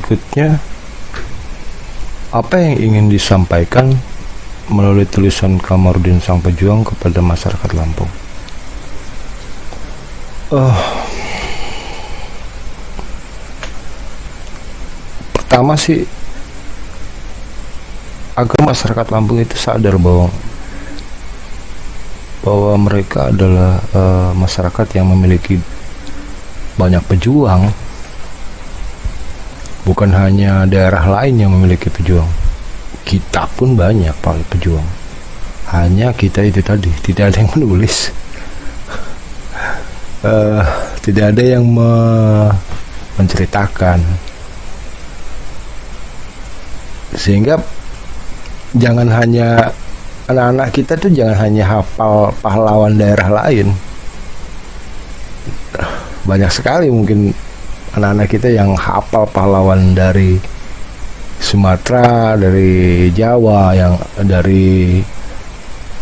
berikutnya, apa yang ingin disampaikan melalui tulisan Kamarudin Sang Pejuang kepada masyarakat Lampung? Pertama sih, agar masyarakat Lampung itu sadar bahwa mereka adalah masyarakat yang memiliki banyak pejuang. Bukan hanya daerah lain yang memiliki pejuang, kita pun banyak para pejuang. Hanya kita itu tadi tidak ada yang menulis, tidak ada yang menceritakan, sehingga jangan hanya anak-anak kita tuh jangan hanya hafal pahlawan daerah lain. Banyak sekali mungkin anak-anak kita yang hafal pahlawan dari Sumatera, dari Jawa, yang dari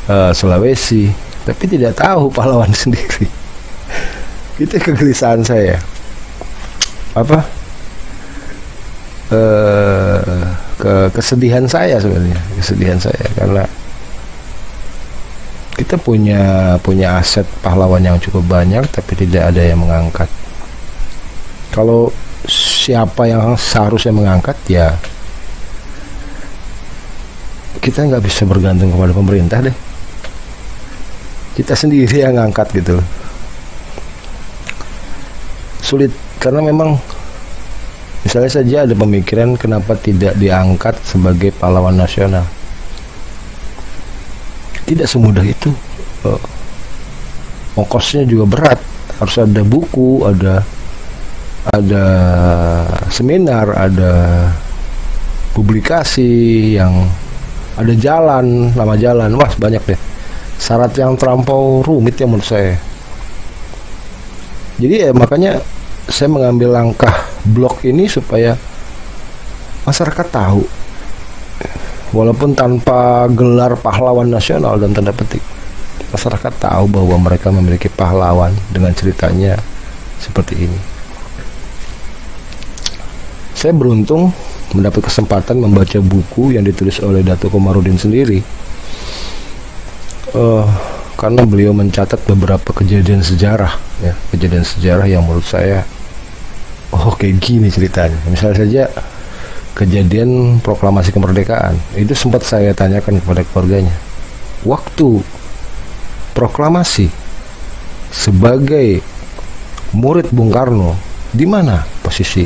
Sulawesi, tapi tidak tahu pahlawan sendiri. Itu kegelisahan saya. Kesedihan saya sebenarnya, karena kita punya aset pahlawan yang cukup banyak, tapi tidak ada yang mengangkat. Kalau siapa yang seharusnya mengangkat, ya kita nggak bisa bergantung kepada pemerintah deh. Kita sendiri yang ngangkat gitu. Sulit, karena memang misalnya saja ada pemikiran kenapa tidak diangkat sebagai pahlawan nasional. Tidak semudah itu. Ongkosnya juga berat. Harus ada buku, ada seminar, ada publikasi, yang ada jalan, nama jalan, wah banyak deh. Syarat yang terlampau rumit ya menurut saya. Jadi makanya saya mengambil langkah blog ini supaya masyarakat tahu, walaupun tanpa gelar pahlawan nasional dan tanda petik, masyarakat tahu bahwa mereka memiliki pahlawan dengan ceritanya seperti ini. Saya beruntung mendapat kesempatan membaca buku yang ditulis oleh Datuk Kamarudin sendiri, karena beliau mencatat beberapa kejadian sejarah yang menurut saya, kayak gini ceritanya. Misalnya saja kejadian proklamasi kemerdekaan, itu sempat saya tanyakan kepada keluarganya, waktu proklamasi sebagai murid Bung Karno, di mana posisi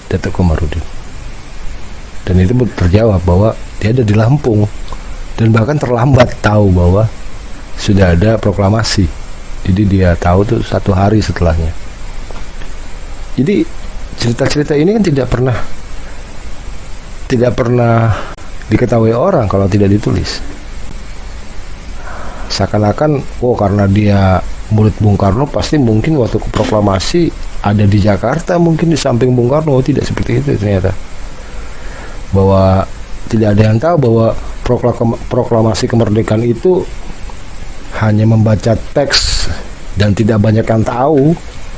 Datuk Kamarudin? Dan itu terjawab bahwa dia ada di Lampung, dan bahkan terlambat tahu bahwa sudah ada proklamasi. Jadi dia tahu tuh 1 hari setelahnya. Jadi cerita-cerita ini kan tidak pernah diketahui orang kalau tidak ditulis. Seakan-akan karena dia murid Bung Karno, pasti mungkin waktu proklamasi ada di Jakarta, mungkin di samping Bung Karno. Tidak seperti itu ternyata. Bahwa tidak ada yang tahu bahwa proklamasi kemerdekaan itu hanya membaca teks dan tidak banyak yang tahu.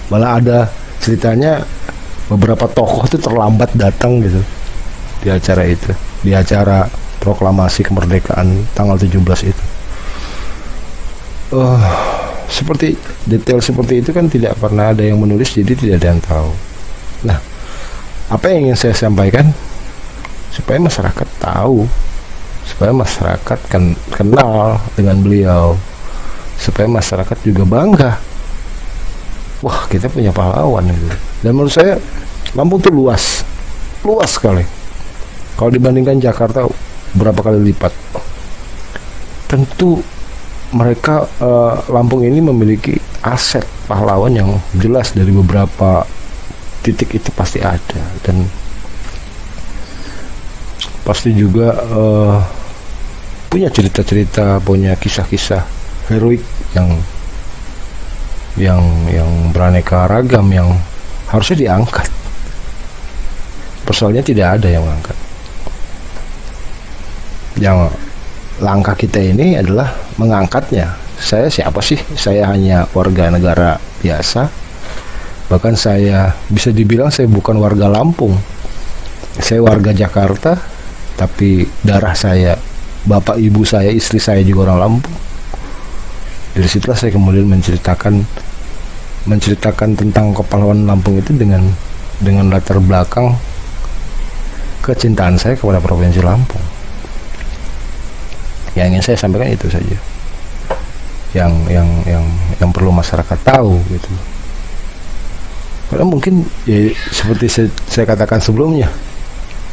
Malah ada ceritanya beberapa tokoh itu terlambat datang gitu di acara itu, di acara proklamasi kemerdekaan tanggal 17 itu. Seperti detail seperti itu kan tidak pernah ada yang menulis, jadi tidak ada yang tahu. Nah, apa yang ingin saya sampaikan supaya masyarakat tahu, supaya masyarakat kenal dengan beliau, supaya masyarakat juga bangga. Wah, kita punya pahlawan gitu. Dan menurut saya Lampung itu luas sekali. Kalau dibandingkan Jakarta berapa kali lipat. Tentu mereka Lampung ini memiliki aset pahlawan yang jelas dari beberapa titik itu pasti ada, dan pasti juga punya cerita-cerita, punya kisah-kisah heroik yang beraneka ragam yang harusnya diangkat. Persoalannya tidak ada yang mengangkat. Yang langkah kita ini adalah mengangkatnya. Saya siapa sih? Saya hanya warga negara biasa. Bahkan saya bisa dibilang saya bukan warga Lampung. Saya warga Jakarta, tapi darah saya, bapak ibu saya, istri saya juga orang Lampung. Dari situlah saya kemudian menceritakan tentang kepahlawanan Lampung itu dengan latar belakang kecintaan saya kepada provinsi Lampung. Yang ingin saya sampaikan itu saja, yang perlu masyarakat tahu gitu. Karena mungkin ya, seperti saya katakan sebelumnya,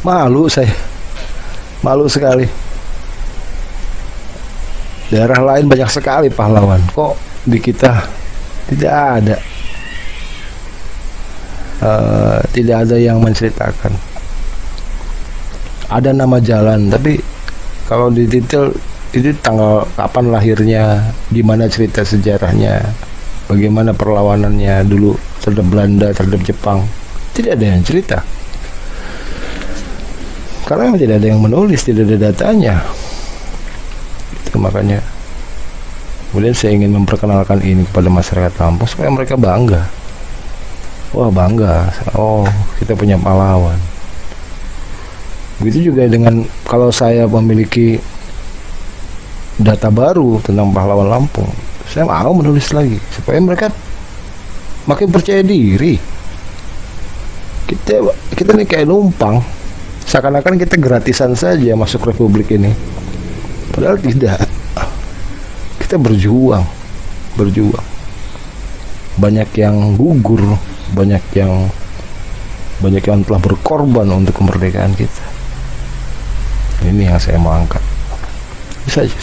malu sekali. Daerah lain banyak sekali pahlawan, kok di kita tidak ada yang menceritakan. Ada nama jalan, tapi kalau didetail itu tanggal kapan lahirnya, di mana cerita sejarahnya, bagaimana perlawanannya dulu terhadap Belanda, terhadap Jepang, tidak ada yang cerita. Karena memang tidak ada yang menulis, tidak ada datanya. Itu makanya kemudian saya ingin memperkenalkan ini kepada masyarakat Lampung supaya mereka bangga. Wah, bangga. Oh, kita punya pahlawan. Begitu juga dengan kalau saya memiliki data baru tentang pahlawan Lampung, saya mau menulis lagi supaya mereka makin percaya diri. Kita nih kayak numpang, seakan-akan kita gratisan saja masuk republik ini, padahal tidak. Kita berjuang. Banyak yang gugur, banyak yang telah berkorban untuk kemerdekaan kita. Ini yang saya mau angkat. Bisa aja.